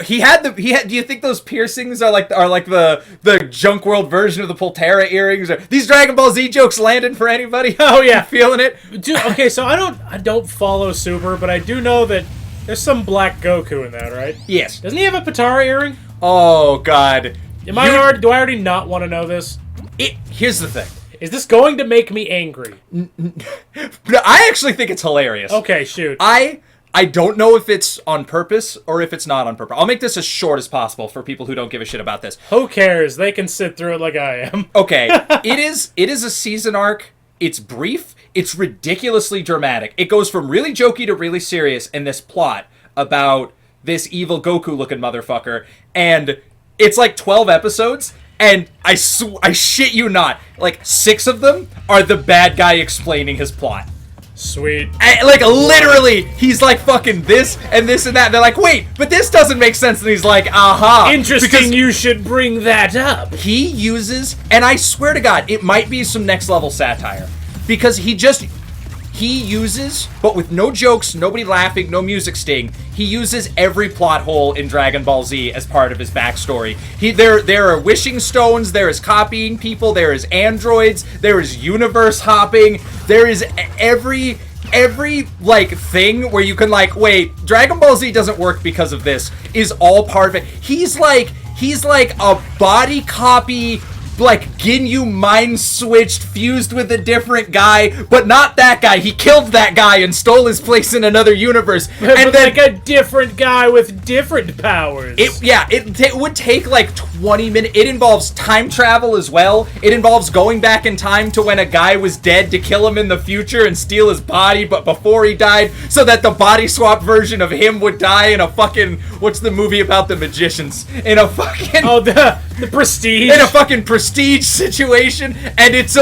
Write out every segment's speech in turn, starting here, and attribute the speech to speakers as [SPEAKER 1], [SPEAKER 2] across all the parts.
[SPEAKER 1] he had. Do you think those piercings are like the Junk World version of the Poltera earrings? Or these Dragon Ball Z jokes landing for anybody?
[SPEAKER 2] Oh yeah,
[SPEAKER 1] you feeling it?
[SPEAKER 2] Dude, okay, so I don't follow Super, but I do know that there's some black Goku in that, right?
[SPEAKER 1] Yes.
[SPEAKER 2] Doesn't he have a Potara earring?
[SPEAKER 1] Oh God.
[SPEAKER 2] Do I already not want to know this?
[SPEAKER 1] Here's the thing.
[SPEAKER 2] Is this going to make me angry?
[SPEAKER 1] I actually think it's hilarious.
[SPEAKER 2] Okay, shoot.
[SPEAKER 1] I don't know if it's on purpose or if it's not on purpose. I'll make this as short as possible for people who don't give a shit about this.
[SPEAKER 2] Who cares? They can sit through it like I am.
[SPEAKER 1] Okay, it is a season arc. It's brief. It's ridiculously dramatic. It goes from really jokey to really serious in this plot about this evil Goku-looking motherfucker, and it's like 12 episodes. And I shit you not, like 6 of them are the bad guy explaining his plot.
[SPEAKER 2] Sweet.
[SPEAKER 1] Like, literally, he's like, fucking this and this and that. And they're like, wait, but this doesn't make sense. And he's like, aha.
[SPEAKER 2] Interesting, because you should bring that up.
[SPEAKER 1] He uses, and I swear to God, it might be some next level satire. Because he uses, but with no jokes, nobody laughing, no music sting, he uses every plot hole in Dragon Ball Z as part of his backstory. There are wishing stones, there is copying people, there is androids, there is universe hopping, there is every like thing where you can like, wait, Dragon Ball Z doesn't work because of this, is all part of it. He's like a body copy, like Ginyu mind switched, fused with a different guy, but not that guy. He killed that guy and stole his place in another universe.
[SPEAKER 2] And then, like a different guy with different powers.
[SPEAKER 1] It would take like 20 minutes. It involves time travel as well. It involves going back in time to when a guy was dead to kill him in the future and steal his body, but before he died, so that the body swap version of him would die in a fucking, what's the movie about the magicians? In a fucking...
[SPEAKER 2] Oh, the Prestige?
[SPEAKER 1] In a fucking Prestige situation, and it's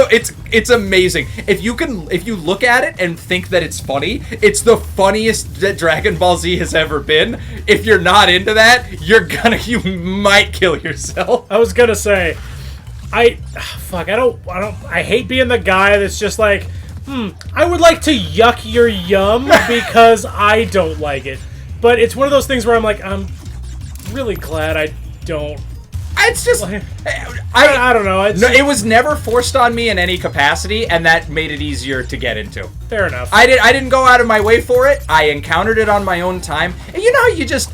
[SPEAKER 1] amazing. If you look at it and think that it's funny, it's the funniest that Dragon Ball Z has ever been. If you're not into that, you might kill yourself.
[SPEAKER 2] I was gonna say, I hate being the guy that's just like, I would like to yuck your yum because I don't like it. But it's one of those things where I'm like, I'm really glad I don't.
[SPEAKER 1] It's just,
[SPEAKER 2] I don't know.
[SPEAKER 1] No, it was never forced on me in any capacity, and that made it easier to get into.
[SPEAKER 2] Fair enough.
[SPEAKER 1] I didn't go out of my way for it. I encountered it on my own time. And you know how you just,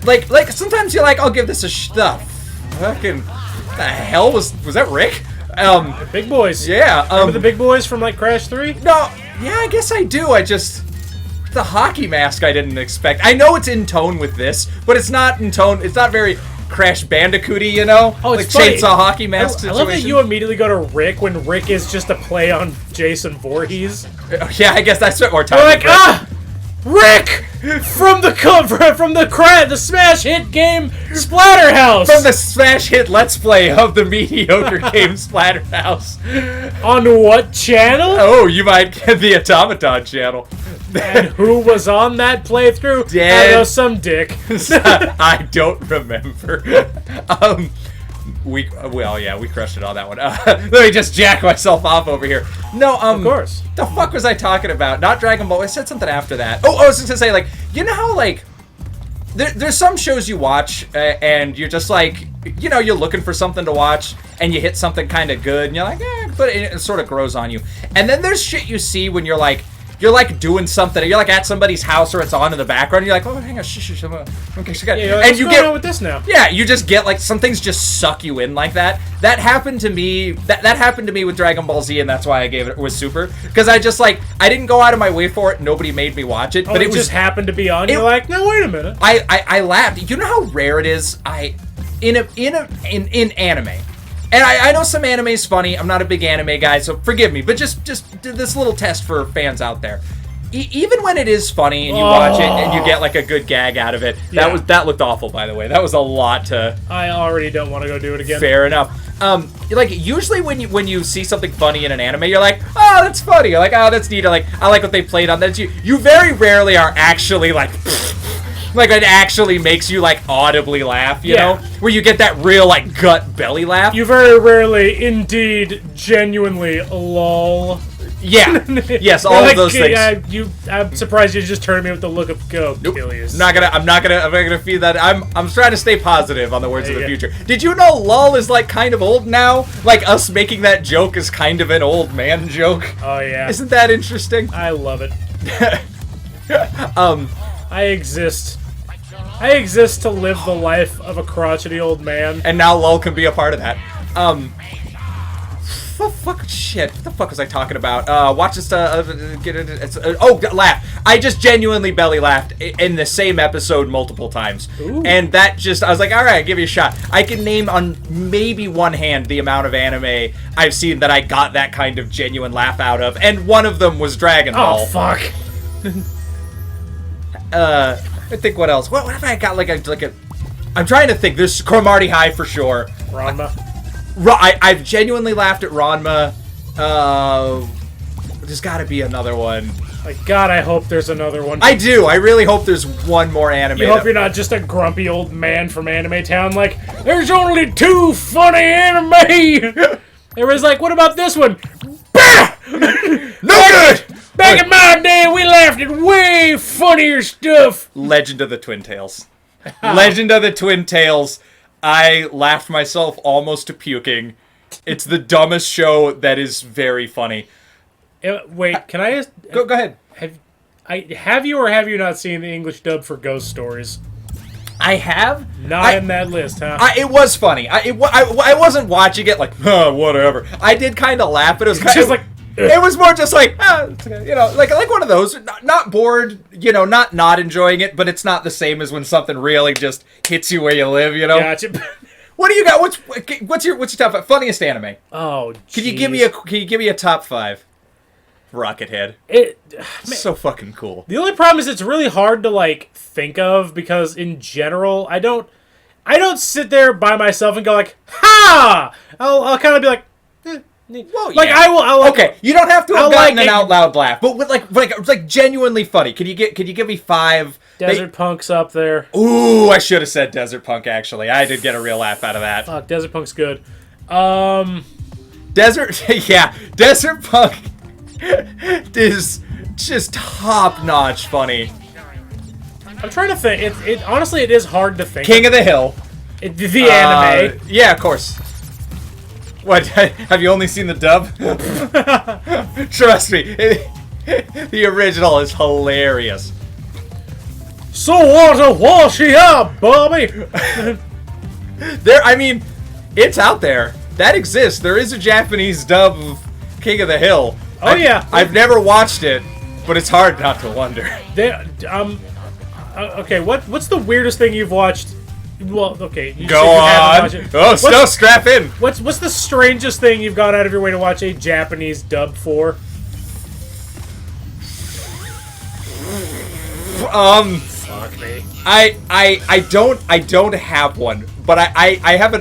[SPEAKER 1] like sometimes you're like, I'll give this a fucking, the hell was that Rick?
[SPEAKER 2] The big boys.
[SPEAKER 1] Yeah.
[SPEAKER 2] Remember the big boys from like Crash 3?
[SPEAKER 1] No, yeah, I guess I do. The hockey mask I didn't expect. I know it's in tone with this, but it's not in tone. It's not very Crash Bandicoot-y, you know?
[SPEAKER 2] Oh,
[SPEAKER 1] like
[SPEAKER 2] funny.
[SPEAKER 1] Chainsaw Hockey Mask situation.
[SPEAKER 2] I love that you immediately go to Rick when Rick is just a play on Jason Voorhees.
[SPEAKER 1] Yeah, I guess that's what we're talking
[SPEAKER 2] about. Rick! From the smash hit game Splatterhouse!
[SPEAKER 1] From the smash hit Let's Play of the mediocre game Splatterhouse.
[SPEAKER 2] On what channel?
[SPEAKER 1] Oh, you might get the Automaton channel.
[SPEAKER 2] And who was on that playthrough?
[SPEAKER 1] Dead.
[SPEAKER 2] I know, some dick.
[SPEAKER 1] I don't remember. We crushed it on that one. Let me just jack myself off over here. No,
[SPEAKER 2] of course.
[SPEAKER 1] The fuck was I talking about? Not Dragon Ball. I said something after that. Oh, I was just gonna say, like, you know how, like, there's some shows you watch and you're just like, you know, you're looking for something to watch and you hit something kind of good and you're like, but it sort of grows on you. And then there's shit you see when you're like doing something, or you're like at somebody's house or it's on in the background, and you're like, oh, hang on, shh, okay,
[SPEAKER 2] and you get with this now.
[SPEAKER 1] Yeah, you just get like some things just suck you in like that. That happened to me. That happened to me with Dragon Ball Z, and that's why I gave it with Super, because I didn't go out of my way for it. Nobody made me watch it, but it
[SPEAKER 2] just happened to be on. You're like, no, wait a minute.
[SPEAKER 1] I laughed. You know how rare it is. In anime. And I know some anime's funny. I'm not a big anime guy, so forgive me. But just this little test for fans out there. Even when it is funny and you watch it and you get like a good gag out of it, that looked awful, by the way. That was a lot to.
[SPEAKER 2] I already don't want to go do it again.
[SPEAKER 1] Fair enough. Like usually when you see something funny in an anime, you're like, oh, that's funny. You're like, oh, that's neat. I like what they played on that. You very rarely are actually like. Like, it actually makes you, like, audibly laugh, you know? Where you get that real, like, gut belly laugh.
[SPEAKER 2] You very rarely, indeed, genuinely, lol.
[SPEAKER 1] Yeah. Yes, all of those things.
[SPEAKER 2] I'm surprised you just turned at me with the look of go.
[SPEAKER 1] Nope.
[SPEAKER 2] Kill you.
[SPEAKER 1] I'm not gonna feed that. I'm trying to stay positive on the words of the future. Did you know LOL is like kind of old now? Like us making that joke is kind of an old man joke.
[SPEAKER 2] Oh yeah.
[SPEAKER 1] Isn't that interesting?
[SPEAKER 2] I love it. I exist to live the life of a crotchety old man.
[SPEAKER 1] And now LOL can be a part of that. Shit. What the fuck was I talking about? Watch this, get into, laugh. I just genuinely belly laughed in the same episode multiple times.
[SPEAKER 2] Ooh.
[SPEAKER 1] And that just, I was like, alright, give you a shot. I can name on maybe one hand the amount of anime I've seen that I got that kind of genuine laugh out of, and one of them was Dragon Ball.
[SPEAKER 2] Oh, fuck.
[SPEAKER 1] I think what else? What have I got like a I'm trying to think. There's Cromartie High for sure.
[SPEAKER 2] Ranma.
[SPEAKER 1] I've genuinely laughed at Ranma. There's got to be another one.
[SPEAKER 2] Like, God, I hope there's another one.
[SPEAKER 1] I do. I really hope there's one more anime.
[SPEAKER 2] You hope you're not just a grumpy old man from Anime Town like, there's only 2 funny anime! There was like, what about this one? Bah!
[SPEAKER 1] No good!
[SPEAKER 2] Back in my day, we laughed at way funnier stuff!
[SPEAKER 1] Legend of the Twin Tails. Legend of the Twin Tails. I laughed myself almost to puking. It's the dumbest show that is very funny.
[SPEAKER 2] Wait, can I ask...
[SPEAKER 1] Go ahead.
[SPEAKER 2] Have you or have you not seen the English dub for Ghost Stories?
[SPEAKER 1] I have.
[SPEAKER 2] Not in that list, huh?
[SPEAKER 1] It was funny. I wasn't watching it like, whatever. I did kind of laugh, but it was kind
[SPEAKER 2] just
[SPEAKER 1] of
[SPEAKER 2] like...
[SPEAKER 1] It was more just like, like one of those. Not bored, not enjoying it, but it's not the same as when something really just hits you where you live,
[SPEAKER 2] Gotcha.
[SPEAKER 1] What do you got? What's your top 5 funniest anime?
[SPEAKER 2] Oh,
[SPEAKER 1] Can you give me a top 5? Rockethead. It's so fucking cool.
[SPEAKER 2] The only problem is it's really hard to like think of because in general I don't sit there by myself and go like, ha! I'll kind of be like,
[SPEAKER 1] well,
[SPEAKER 2] like
[SPEAKER 1] yeah.
[SPEAKER 2] I'll
[SPEAKER 1] okay, you don't have to have gotten
[SPEAKER 2] like
[SPEAKER 1] an out loud laugh, but with like genuinely funny. Could you give me 5?
[SPEAKER 2] Desert Punk's up there.
[SPEAKER 1] Ooh, I should have said Desert Punk. Actually, I did get a real laugh out of that.
[SPEAKER 2] Fuck, Desert Punk's good.
[SPEAKER 1] Desert Punk is just top notch funny.
[SPEAKER 2] I'm trying to think. It honestly it is hard to think.
[SPEAKER 1] King of the Hill.
[SPEAKER 2] The anime.
[SPEAKER 1] Yeah, of course. What? Have you only seen the dub? Trust me, the original is hilarious.
[SPEAKER 2] So what a washy up, Bobby.
[SPEAKER 1] It's out there. That exists. There is a Japanese dub of King of the Hill.
[SPEAKER 2] Oh yeah.
[SPEAKER 1] I've never watched it, but it's hard not to wonder.
[SPEAKER 2] Okay, what's the weirdest thing you've watched? Well, okay.
[SPEAKER 1] Go on. Oh, strap in.
[SPEAKER 2] What's the strangest thing you've gone out of your way to watch a Japanese dub for? Fuck me.
[SPEAKER 1] I don't have one, but I have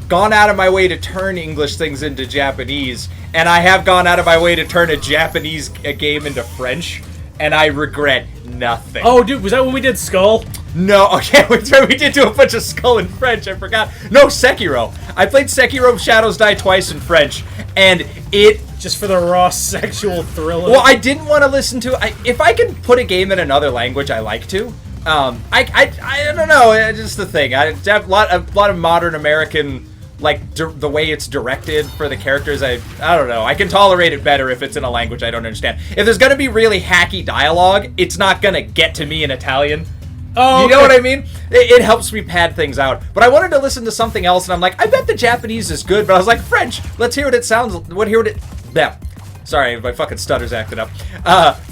[SPEAKER 1] gone out of my way to turn English things into Japanese, and I have gone out of my way to turn a Japanese game into French, and I regret nothing.
[SPEAKER 2] Oh, dude, was that when we did Skull?
[SPEAKER 1] No, okay, we did do a bunch of Skull in French, I forgot. No, Sekiro. I played Sekiro Shadows Die Twice in French, and it...
[SPEAKER 2] Just for the raw sexual thrill of
[SPEAKER 1] Well, I didn't want to listen to... if I can put a game in another language, I like to. I don't know, it's just the thing. I have a lot of modern American... the way it's directed for the characters, I don't know. I can tolerate it better if it's in a language I don't understand. If there's gonna be really hacky dialogue, it's not gonna get to me in Italian.
[SPEAKER 2] Oh,
[SPEAKER 1] you know what I mean? It helps me pad things out. But I wanted to listen to something else, and I'm like, I bet the Japanese is good. But I was like, French. Let's hear what it sounds. Yeah. Sorry, my fucking stutter's acting up.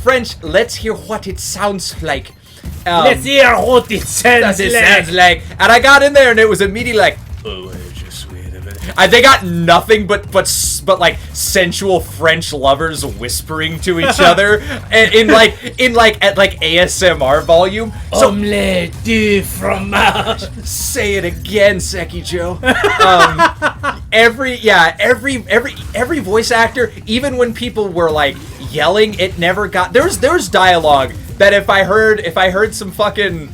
[SPEAKER 1] French. Let's hear what it sounds like.
[SPEAKER 2] Let's hear what it sounds like.
[SPEAKER 1] And I got in there, and it was immediately like, oh, just wait a minute. They got nothing but like sensual French lovers whispering to each other, and in ASMR volume. So,
[SPEAKER 2] omelette du fromage.
[SPEAKER 1] Say it again, Seki Joe. Every voice actor, even when people were like yelling, it never got. There's dialogue that if I heard some fucking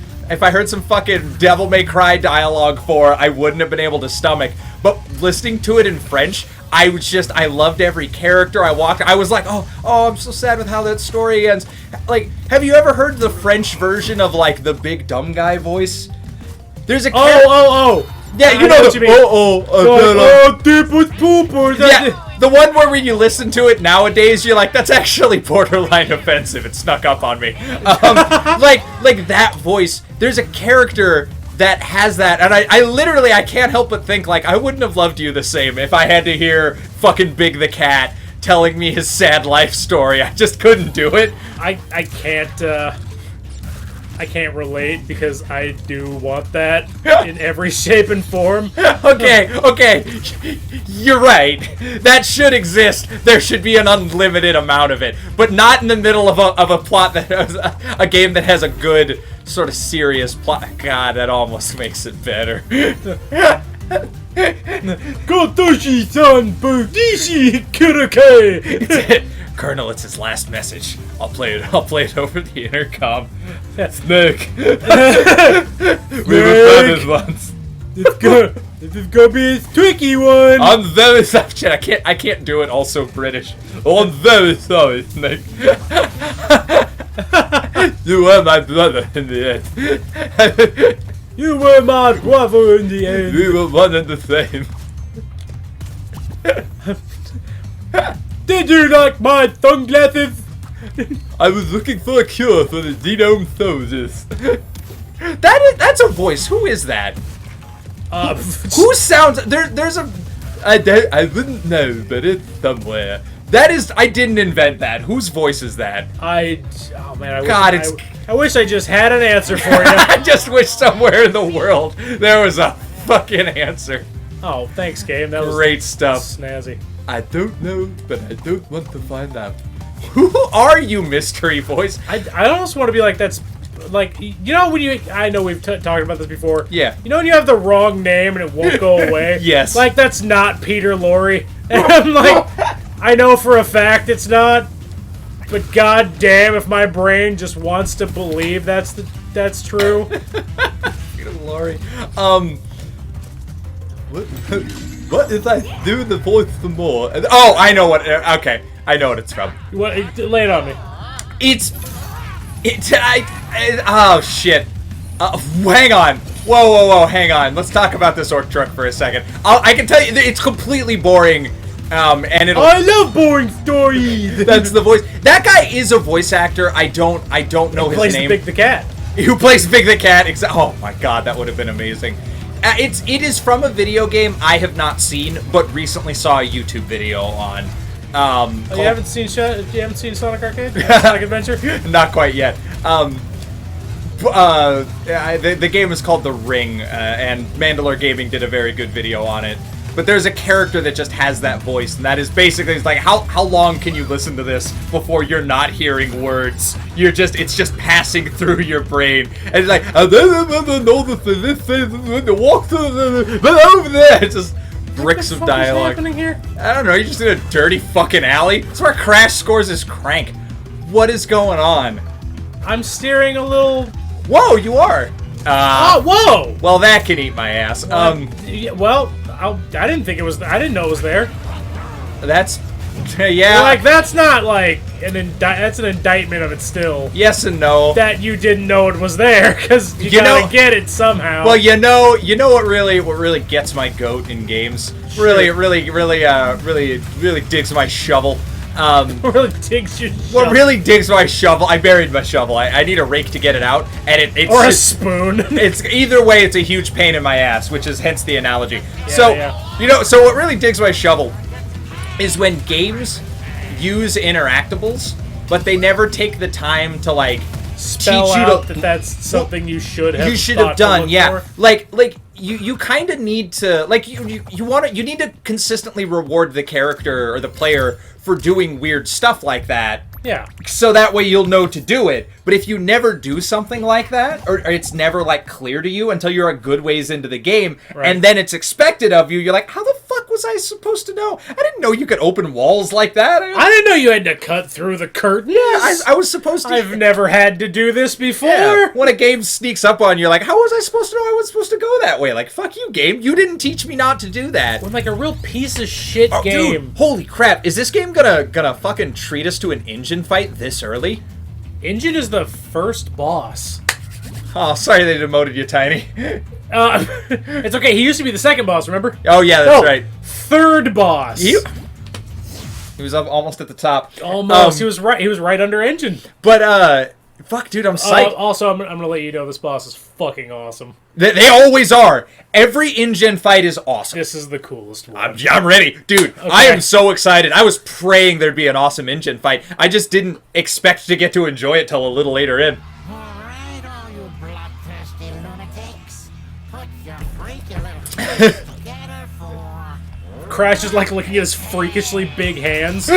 [SPEAKER 1] Devil May Cry dialogue I wouldn't have been able to stomach. But listening to it in French, I loved every character. I was like, oh, I'm so sad with how that story ends. Like, have you ever heard the French version of, like, the big dumb guy voice? There's a yeah, you know the deep with pooper. Yeah, the one where when you listen to it nowadays, you're like, that's actually borderline offensive. It snuck up on me. Like that voice. There's a character that has that, and I literally can't help but think, like, I wouldn't have loved you the same if I had to hear fucking Big the Cat telling me his sad life story. I just couldn't do it.
[SPEAKER 2] I can't relate because I do want that in every shape and form.
[SPEAKER 1] Okay. You're right. That should exist. There should be an unlimited amount of it, but not in the middle of a plot that has a game that has a good sort of serious plot. God, that almost makes it better. Kotoshi-san Budishi Kurake. Colonel, it's his last message. I'll play it over the intercom. Snake. We were brothers once. This is gonna be a tricky one. I'm very sorry. I can't do it. Also British. Oh, I'm very sorry, Snake. You were my brother in the end. You were my brother in the end. We were one and the same. Did you like my sunglasses? I was looking for a cure for the genome soldiers. That's a voice. Who is that? Who sounds there's a I wouldn't know, but it's somewhere. That is, I didn't invent that. Whose voice is that?
[SPEAKER 2] I wish I just had an answer for you.
[SPEAKER 1] I just wish somewhere in the world there was a fucking answer.
[SPEAKER 2] Oh, thanks, game. That was
[SPEAKER 1] great stuff.
[SPEAKER 2] Snazzy.
[SPEAKER 1] I don't know, but I don't want to find out. Who are you, mystery voice?
[SPEAKER 2] I almost want to be like, that's like, you know when you, I know we've talked about this before.
[SPEAKER 1] Yeah.
[SPEAKER 2] You know when you have the wrong name and it won't go away?
[SPEAKER 1] Yes.
[SPEAKER 2] Like, that's not Peter Lorre. And I'm like, I know for a fact it's not, but god damn if my brain just wants to believe that's true.
[SPEAKER 1] Peter Lorre. What if I do the voice some more? Oh, I know what. Okay, I know what it's from.
[SPEAKER 2] What? Lay it on me.
[SPEAKER 1] Oh shit. Hang on. Whoa, hang on. Let's talk about this orc truck for a second. I can tell you, it's completely boring. And I love boring stories. That's the voice. That guy is a voice actor. I don't know his name.
[SPEAKER 2] Who plays Big the Cat?
[SPEAKER 1] Who plays Big the Cat? Oh my god, that would have been amazing. It is from a video game I have not seen, but recently saw a YouTube video on.
[SPEAKER 2] You haven't seen Sonic Arcade? Sonic Adventure?
[SPEAKER 1] Not quite yet. The game is called The Ring, and Mandalore Gaming did a very good video on it. But there's a character that just has that voice, and that is basically, it's like, how long can you listen to this before you're not hearing words? It's just passing through your brain. And it's like, I don't know this when the walk over there. It's just bricks of dialogue.
[SPEAKER 2] What's happening here?
[SPEAKER 1] I don't know, you're just in a dirty fucking alley. That's where Crash scores his crank. What is going on?
[SPEAKER 2] I'm steering a little...
[SPEAKER 1] Whoa, you are!
[SPEAKER 2] Whoa!
[SPEAKER 1] Well, that can eat my ass.
[SPEAKER 2] I didn't think it was. I didn't know it was there.
[SPEAKER 1] That's, yeah.
[SPEAKER 2] Like, that's not like that's an indictment of it still.
[SPEAKER 1] Yes and no.
[SPEAKER 2] That you didn't know it was there because you gotta get it somehow.
[SPEAKER 1] Well, you know what really gets my goat in games. Sure. Really digs my shovel.
[SPEAKER 2] Really digs your shovel.
[SPEAKER 1] What really digs my shovel? I buried my shovel. I need a rake to get it out, and it's
[SPEAKER 2] or a spoon.
[SPEAKER 1] It's either way. It's a huge pain in my ass, which is hence the analogy.
[SPEAKER 2] Yeah,
[SPEAKER 1] So what really digs my shovel is when games use interactables, but they never take the time to like
[SPEAKER 2] spell
[SPEAKER 1] teach
[SPEAKER 2] out that that's something you should have
[SPEAKER 1] done. Yeah, like you kind of need to you need to consistently reward the character or the player for doing weird stuff like that.
[SPEAKER 2] Yeah.
[SPEAKER 1] So that way you'll know to do it. But if you never do something like that, or it's never like clear to you until you're a good ways into the game,
[SPEAKER 2] right,
[SPEAKER 1] and then it's expected of you, you're like, how the fuck was I supposed to know? I didn't know you could open walls like that.
[SPEAKER 2] I didn't know you had to cut through the curtains.
[SPEAKER 1] Yeah, I was supposed to.
[SPEAKER 2] I've never had to do this before.
[SPEAKER 1] Yeah. When a game sneaks up on you, like, how was I supposed to know I was supposed to go that way? Like, fuck you, game. You didn't teach me not to do that.
[SPEAKER 2] With like a real piece of shit game.
[SPEAKER 1] Dude, holy crap. Is this game gonna fucking treat us to an N.Gin fight this early?
[SPEAKER 2] N.Gin is the first boss.
[SPEAKER 1] Oh, sorry they demoted you, Tiny.
[SPEAKER 2] It's okay. He used to be the second boss, remember?
[SPEAKER 1] Oh, yeah, that's right.
[SPEAKER 2] Third boss.
[SPEAKER 1] He was up almost at the top.
[SPEAKER 2] Almost. He was right under N.Gin.
[SPEAKER 1] But, fuck, dude, I'm psyched.
[SPEAKER 2] Also, I'm gonna let you know this boss is fucking awesome.
[SPEAKER 1] They always are. Every N.Gin fight is awesome.
[SPEAKER 2] This is the coolest one.
[SPEAKER 1] I'm ready. Dude, okay. I am so excited. I was praying there'd be an awesome N.Gin fight. I just didn't expect to get to enjoy it till a little later in.
[SPEAKER 2] Crash is like looking at his freakishly big hands.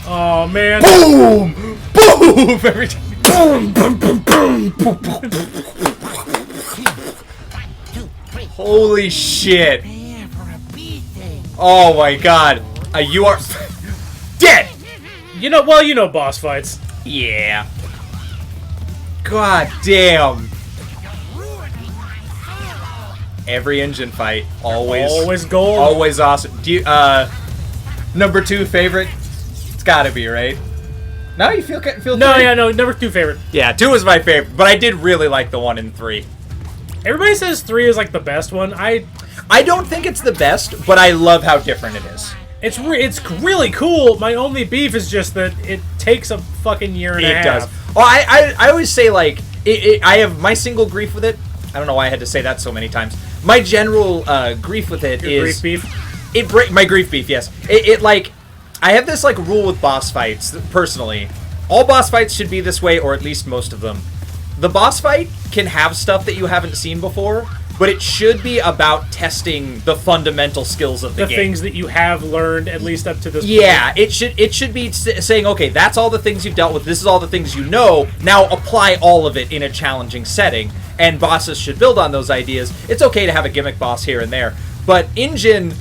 [SPEAKER 2] Oh man!
[SPEAKER 1] Boom! Boom! Every time. Boom! Boom! Boom! Boom! Boom! Boom! Holy shit! Oh my god! You are dead.
[SPEAKER 2] You know boss fights.
[SPEAKER 1] Yeah. God damn. Every N.Gin fight, always
[SPEAKER 2] gold,
[SPEAKER 1] always awesome. Do you, number 2 favorite? It's gotta be, right? No, you feel
[SPEAKER 2] No,
[SPEAKER 1] three?
[SPEAKER 2] yeah, no, number 2 favorite.
[SPEAKER 1] Yeah, 2 was my favorite, but I did really like the 1 and 3.
[SPEAKER 2] Everybody says 3 is like the best one. I
[SPEAKER 1] don't think it's the best, but I love how different it is.
[SPEAKER 2] It's really cool. My only beef is just that it takes a fucking year and a half.
[SPEAKER 1] It does. Well, I always say, like, I have my single grief with it. I don't know why I had to say that so many times. My general grief with it is...
[SPEAKER 2] Grief beef?
[SPEAKER 1] My grief beef, yes. It like... I have this, like, rule with boss fights, personally. All boss fights should be this way, or at least most of them. The boss fight can have stuff that you haven't seen before, but it should be about testing the fundamental skills of the game.
[SPEAKER 2] The things that you have learned, at least up to this point.
[SPEAKER 1] Yeah, it should be saying, okay, that's all the things you've dealt with, this is all the things you know, now apply all of it in a challenging setting, and bosses should build on those ideas. It's okay to have a gimmick boss here and there, but N.Gin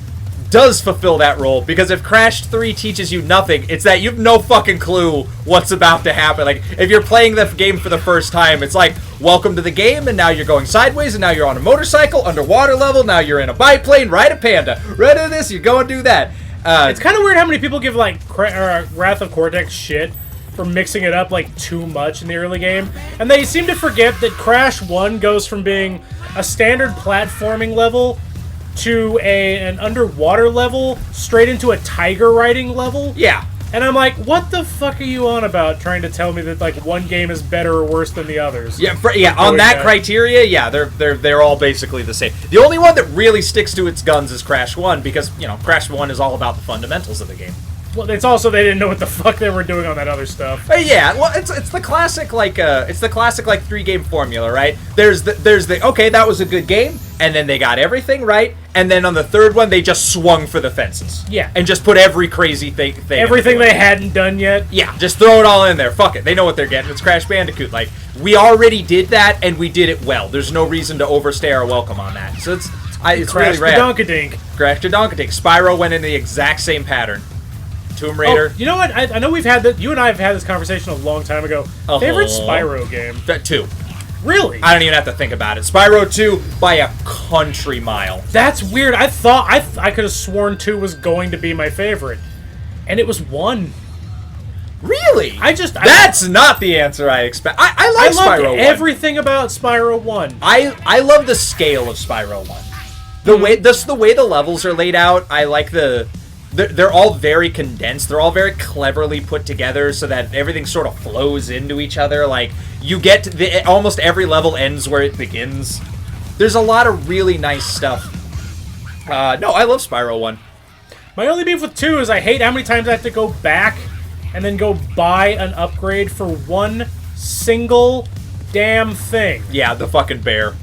[SPEAKER 1] does fulfill that role, because if Crash 3 teaches you nothing, it's that you have no fucking clue what's about to happen. Like, if you're playing the game for the first time, it's like, welcome to the game, and now you're going sideways, and now you're on a motorcycle, underwater level, now you're in a biplane, ride a panda, ride into this, you go and do that.
[SPEAKER 2] It's kind of weird how many people give, like, Wrath of Cortex shit for mixing it up, like, too much in the early game, and they seem to forget that Crash 1 goes from being a standard platforming level to an underwater level, straight into a tiger riding level.
[SPEAKER 1] Yeah.
[SPEAKER 2] And I'm like, what the fuck are you on about trying to tell me that, like, one game is better or worse than the others?
[SPEAKER 1] Yeah, on that criteria, yeah, they're all basically the same. The only one that really sticks to its guns is Crash 1, because, you know, Crash 1 is all about the fundamentals of the game.
[SPEAKER 2] Well, it's also they didn't know what the fuck they were doing on that other stuff.
[SPEAKER 1] Yeah, well, it's the classic like 3-game formula, right? There's the okay, that was a good game, and then they got everything right, and then on the third one they just swung for the fences.
[SPEAKER 2] Yeah,
[SPEAKER 1] and just put every crazy thing
[SPEAKER 2] everything they hadn't done yet.
[SPEAKER 1] Yeah, just throw it all in there. Fuck it, they know what they're getting. It's Crash Bandicoot. Like, we already did that, and we did it well. There's no reason to overstay our welcome on that. So it's really rad.
[SPEAKER 2] Crash to Donkadink.
[SPEAKER 1] Crash to Donkadink. Spyro went in the exact same pattern. Tomb Raider.
[SPEAKER 2] Oh, you know what? I know we've had that. You and I have had this conversation a long time ago. Favorite Spyro game?
[SPEAKER 1] 2.
[SPEAKER 2] Really?
[SPEAKER 1] I don't even have to think about it. Spyro 2 by a country mile.
[SPEAKER 2] That's weird. I thought I could have sworn 2 was going to be my favorite, and it was 1.
[SPEAKER 1] Really?
[SPEAKER 2] That's
[SPEAKER 1] not the answer I expect. I like Spyro 1.
[SPEAKER 2] Everything about Spyro 1.
[SPEAKER 1] I love the scale of Spyro 1. The way the levels are laid out. I like They're all very condensed. They're all very cleverly put together so that everything sort of flows into each other. Like, you get almost every level ends where it begins. There's a lot of really nice stuff. No, I love Spyro 1.
[SPEAKER 2] My only beef with 2 is I hate how many times I have to go back and then go buy an upgrade for one single damn thing.
[SPEAKER 1] Yeah, the fucking bear.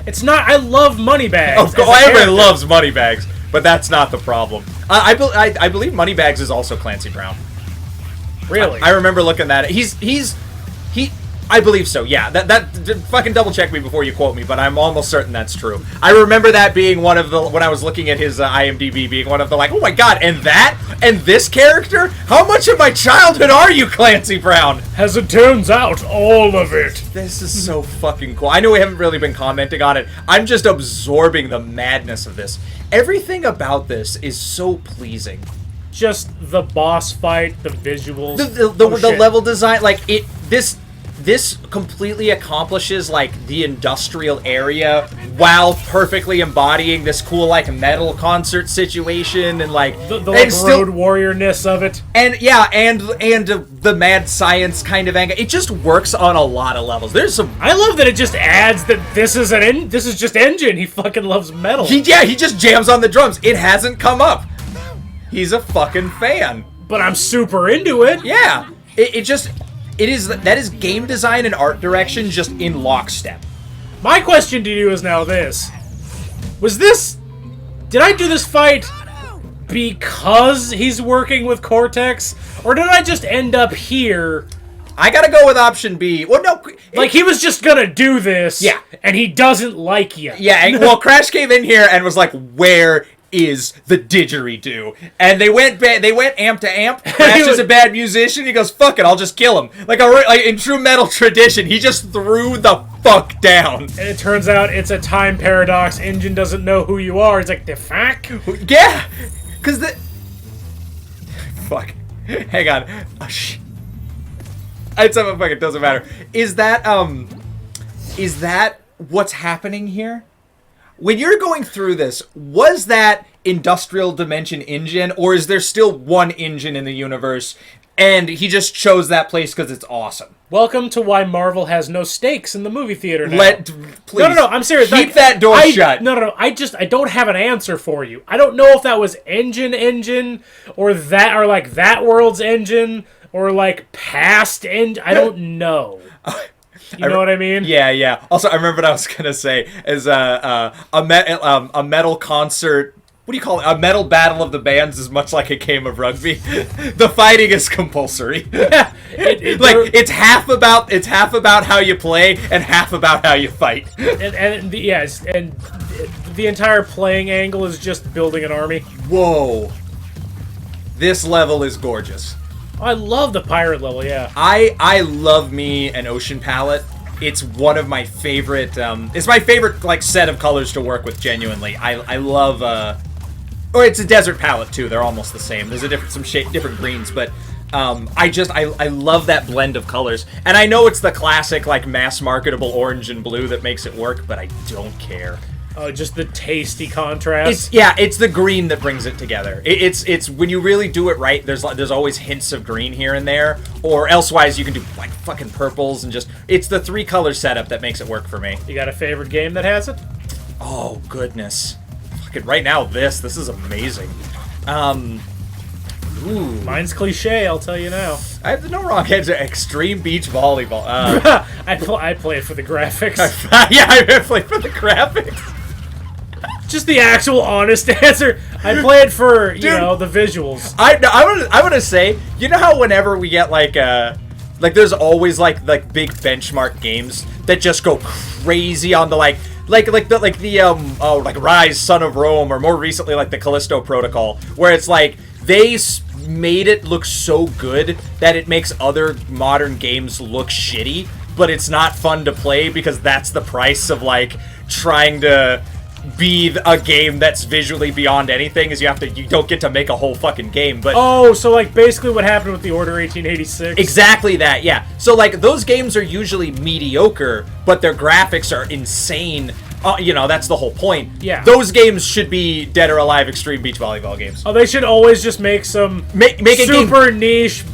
[SPEAKER 2] It's not. I love Moneybags.
[SPEAKER 1] Everybody loves Moneybags. But that's not the problem. I believe Moneybags is also Clancy Brown.
[SPEAKER 2] Really?
[SPEAKER 1] I remember looking at it. I believe so, yeah. That fucking double check me before you quote me, but I'm almost certain that's true. I remember that being one of the, when I was looking at his IMDb, being one of the like, oh my god, and that? And this character? How much of my childhood are you, Clancy Brown?
[SPEAKER 2] As it turns out, all of it.
[SPEAKER 1] This is so fucking cool. I know we haven't really been commenting on it. I'm just absorbing the madness of this. Everything about this is so pleasing.
[SPEAKER 2] Just the boss fight, the visuals.
[SPEAKER 1] The level design, like, this completely accomplishes, like, the industrial area while perfectly embodying this cool, like, metal concert situation and, like...
[SPEAKER 2] The like, road warrior-ness of it.
[SPEAKER 1] And, yeah, and the mad science kind of angle. It just works on a lot of levels. There's some...
[SPEAKER 2] I love that it just adds that this is just N.Gin. He fucking loves metal.
[SPEAKER 1] He just jams on the drums. It hasn't come up. He's a fucking fan.
[SPEAKER 2] But I'm super into it.
[SPEAKER 1] Yeah. That is game design and art direction just in lockstep.
[SPEAKER 2] My question to you is now this. Did I do this fight because he's working with Cortex? Or did I just end up here?
[SPEAKER 1] I gotta go with option B. Well, no.
[SPEAKER 2] Like, he was just gonna do this.
[SPEAKER 1] Yeah.
[SPEAKER 2] And he doesn't like you.
[SPEAKER 1] Yeah, well, Crash came in here and was like, where is the didgeridoo? And they went amp to amp. Crash is a bad musician. He goes, fuck it, I'll just kill him. Like in true metal tradition, he just threw the fuck down.
[SPEAKER 2] And it turns out it's a time paradox. N.Gin doesn't know who you are. He's like, the fuck?
[SPEAKER 1] Yeah, because fuck. Hang on. Oh, it's fuck. It doesn't matter. Is that what's happening here? When you're going through this, was that Industrial Dimension N.Gin, or is there still one N.Gin in the universe, and he just chose that place because it's awesome?
[SPEAKER 2] Welcome to why Marvel has no stakes in the movie theater now.
[SPEAKER 1] Please.
[SPEAKER 2] No, I'm serious.
[SPEAKER 1] Keep that door shut.
[SPEAKER 2] No. I don't have an answer for you. I don't know if that was N.Gin, or like that world's N.Gin, or like past N.Gin. I don't know. You know what I mean?
[SPEAKER 1] Yeah. Also, I remember what I was gonna say is a metal concert. What do you call it? A metal battle of the bands is much like a game of rugby. The fighting is compulsory.
[SPEAKER 2] Yeah,
[SPEAKER 1] it's half about how you play and half about how you fight.
[SPEAKER 2] And the entire playing angle is just building an army.
[SPEAKER 1] Whoa, this level is gorgeous.
[SPEAKER 2] I love the pirate level, yeah.
[SPEAKER 1] I love me an ocean palette. It's one of my favorite, it's my favorite, like, set of colors to work with, genuinely. I love, or it's a desert palette, too. They're almost the same. There's different greens, but, I love that blend of colors. And I know it's the classic, like, mass-marketable orange and blue that makes it work, but I don't care.
[SPEAKER 2] Oh, just the tasty contrast.
[SPEAKER 1] It's the green that brings it together. It's when you really do it right. There's always hints of green here and there, or elsewise you can do like fucking purples and just. It's the 3-color setup that makes it work for me.
[SPEAKER 2] You got a favorite game that has it?
[SPEAKER 1] Oh goodness, fucking right now this is amazing. Ooh.
[SPEAKER 2] Mine's cliche, I'll tell you now.
[SPEAKER 1] I have no wrong answer. Extreme beach volleyball.
[SPEAKER 2] I play it for the graphics.
[SPEAKER 1] Yeah, I play for the graphics.
[SPEAKER 2] Just the actual honest answer. I play it for, you know, the visuals.
[SPEAKER 1] I want to say, you know how whenever we get like there's always like big benchmark games that just go crazy on the like Rise, Son of Rome, or more recently like the Callisto Protocol, where it's like they made it look so good that it makes other modern games look shitty, but it's not fun to play because that's the price of like trying to be a game that's visually beyond anything, is you don't get to make a whole fucking game. But
[SPEAKER 2] oh, so like basically what happened with the Order 1886.
[SPEAKER 1] Exactly that, yeah. So like those games are usually mediocre, but their graphics are insane. You know, that's the whole point.
[SPEAKER 2] Yeah.
[SPEAKER 1] Those games should be Dead or Alive Extreme Beach Volleyball games.
[SPEAKER 2] Oh, they should always just make some
[SPEAKER 1] make a
[SPEAKER 2] super niche,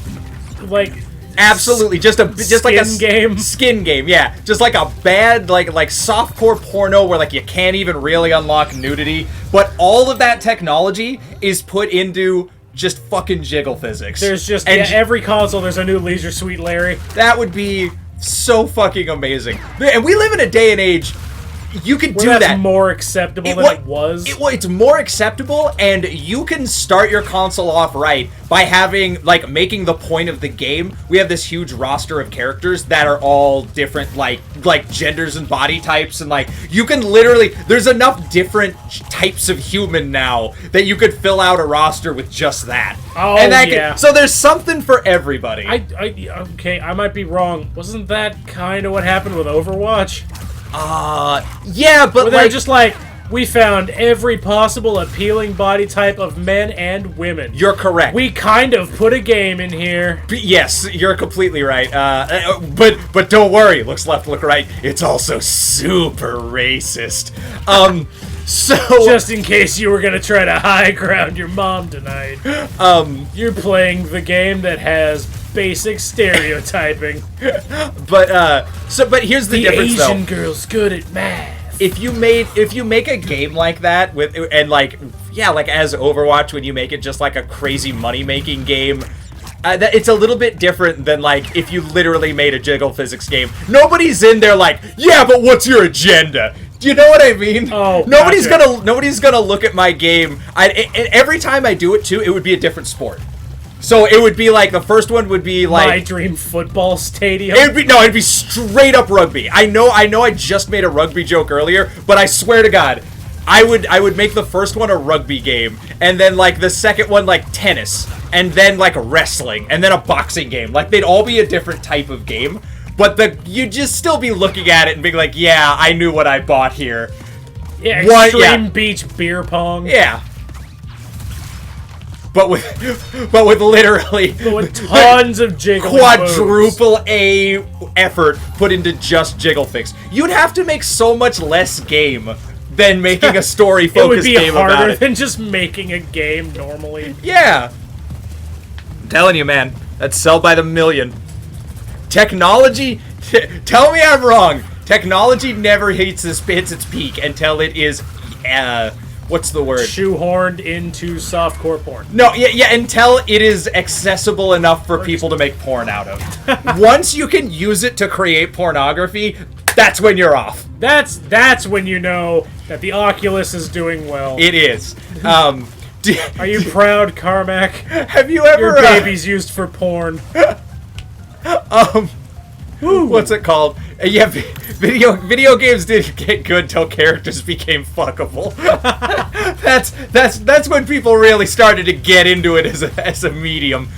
[SPEAKER 2] like.
[SPEAKER 1] Absolutely, just like a
[SPEAKER 2] game.
[SPEAKER 1] Skin game, yeah. Just like a bad like softcore porno where like you can't even really unlock nudity, but all of that technology is put into just fucking jiggle physics.
[SPEAKER 2] There's just every console there's a new Leisure Suite Larry.
[SPEAKER 1] That would be so fucking amazing. And we live in a day and age You could
[SPEAKER 2] Where
[SPEAKER 1] do
[SPEAKER 2] that's
[SPEAKER 1] that.
[SPEAKER 2] more acceptable than it was.
[SPEAKER 1] It's more acceptable, and you can start your console off right by having, like, making the point of the game. We have this huge roster of characters that are all different, like genders and body types, and, like, you can literally, there's enough different types of human now that you could fill out a roster with just that.
[SPEAKER 2] Oh,
[SPEAKER 1] and
[SPEAKER 2] yeah.
[SPEAKER 1] So there's something for everybody.
[SPEAKER 2] Okay, I might be wrong. Wasn't that kind of what happened with Overwatch?
[SPEAKER 1] Yeah, but
[SPEAKER 2] Where they're just like, we found every possible appealing body type of men and women.
[SPEAKER 1] You're correct.
[SPEAKER 2] We kind of put a game in here.
[SPEAKER 1] Yes, you're completely right. But don't worry. Looks left, look right. It's also super racist. So
[SPEAKER 2] just in case you were gonna try to high ground your mom tonight, you're playing the game that has basic stereotyping.
[SPEAKER 1] But here's the difference, though.
[SPEAKER 2] The Asian girl's good at math.
[SPEAKER 1] If you make a game like that with like as Overwatch, when you make it just like a crazy money making game, it's a little bit different than like if you literally made a jiggle physics game. Nobody's in there like, yeah, but what's your agenda? Do you know what I mean?
[SPEAKER 2] Oh,
[SPEAKER 1] nobody's
[SPEAKER 2] gotcha.
[SPEAKER 1] nobody's gonna look at my game. And every time I do it too, it would be a different sport. So it would be like, the first one would be like
[SPEAKER 2] My Dream Football Stadium.
[SPEAKER 1] It'd be straight up rugby. I know I just made a rugby joke earlier, but I swear to God, I would make the first one a rugby game, and then like the second one like tennis, and then like wrestling, and then a boxing game. Like, they'd all be a different type of game, but you'd just still be looking at it and being like, yeah, I knew what I bought here.
[SPEAKER 2] Yeah, Extreme Beach Beer Pong.
[SPEAKER 1] Yeah. But with literally
[SPEAKER 2] tons of jiggling
[SPEAKER 1] quadruple A effort put into just jiggle fix. You'd have to make so much less game than making a story focused game about it.
[SPEAKER 2] It would be harder than just making a game normally.
[SPEAKER 1] Yeah. I'm telling you, man, that's sell by the million. Technology, tell me I'm wrong. Technology never hits its peak until it is what's the word?
[SPEAKER 2] Shoehorned into softcore porn.
[SPEAKER 1] No, yeah, until it is accessible enough for people to make porn out of. Once you can use it to create pornography, that's when you're off.
[SPEAKER 2] That's when you know that the Oculus is doing well.
[SPEAKER 1] It is.
[SPEAKER 2] Are you proud, Carmack?
[SPEAKER 1] Have you ever...
[SPEAKER 2] Your baby's used for porn.
[SPEAKER 1] What's it called? Yeah, video games didn't get good till characters became fuckable. that's when people really started to get into it as a medium.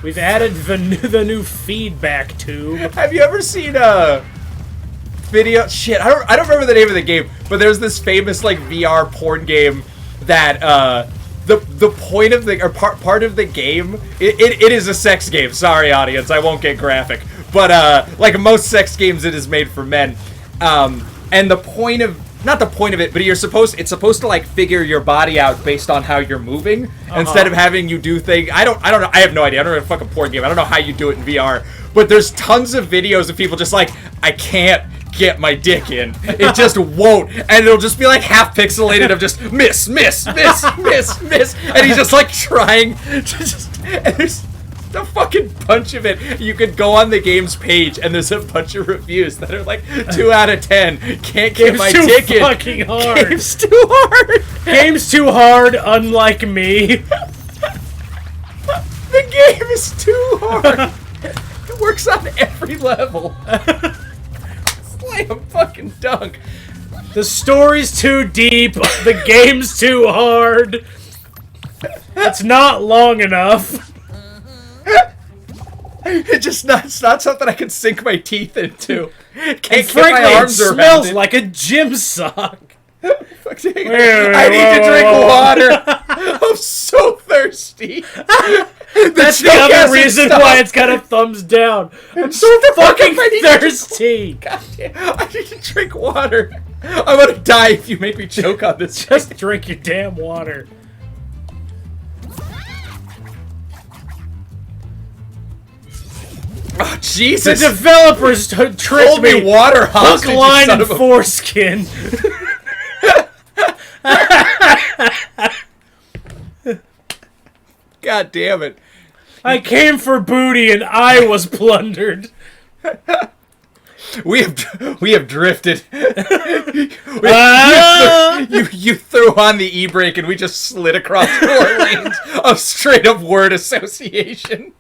[SPEAKER 2] We've added the new feedback tube.
[SPEAKER 1] Have you ever seen video? Shit, I don't remember the name of the game, but there's this famous like VR porn game that the point of the part of the game, it is a sex game. Sorry, audience, I won't get graphic. But like most sex games, it is made for men, and the point of, not the point of it, but it's supposed to like figure your body out based on how you're moving, instead of having you do things. I don't know. I have no idea. I don't know a fucking porn game. I don't know how you do it in VR. But there's tons of videos of people just like, I can't get my dick in. It just won't, and it'll just be like half pixelated of just miss, and he's just like trying to just. And there's a fucking bunch of it. You could go on the game's page, and there's a bunch of reviews that are like 2 out of 10. Can't get my dick in.
[SPEAKER 2] Game's too fucking hard.
[SPEAKER 1] Game's too hard.
[SPEAKER 2] Game's too hard, unlike me.
[SPEAKER 1] The game is too hard. It works on every level. Slam fucking dunk.
[SPEAKER 2] The story's too deep. The game's too hard. It's not long enough.
[SPEAKER 1] It's not something I can sink my teeth into. Can't
[SPEAKER 2] and
[SPEAKER 1] get
[SPEAKER 2] frankly,
[SPEAKER 1] my arms
[SPEAKER 2] it
[SPEAKER 1] around
[SPEAKER 2] smells
[SPEAKER 1] it.
[SPEAKER 2] like a gym sock.
[SPEAKER 1] I need to drink water. I'm so thirsty.
[SPEAKER 2] That's the other reason why it's got a thumbs down. I'm so fucking thirsty.
[SPEAKER 1] God damn, I need to drink water. I'm gonna die if you make me choke on this.
[SPEAKER 2] Just drink your damn water.
[SPEAKER 1] Oh, Jesus.
[SPEAKER 2] The developers tricked
[SPEAKER 1] Hold me water hostage,
[SPEAKER 2] hook, line,
[SPEAKER 1] you son
[SPEAKER 2] and
[SPEAKER 1] of a...
[SPEAKER 2] foreskin.
[SPEAKER 1] God damn it.
[SPEAKER 2] I came for booty and I was plundered.
[SPEAKER 1] We have drifted.
[SPEAKER 2] Ah!
[SPEAKER 1] You threw on the e-brake and we just slid across 4 lanes of straight up word association.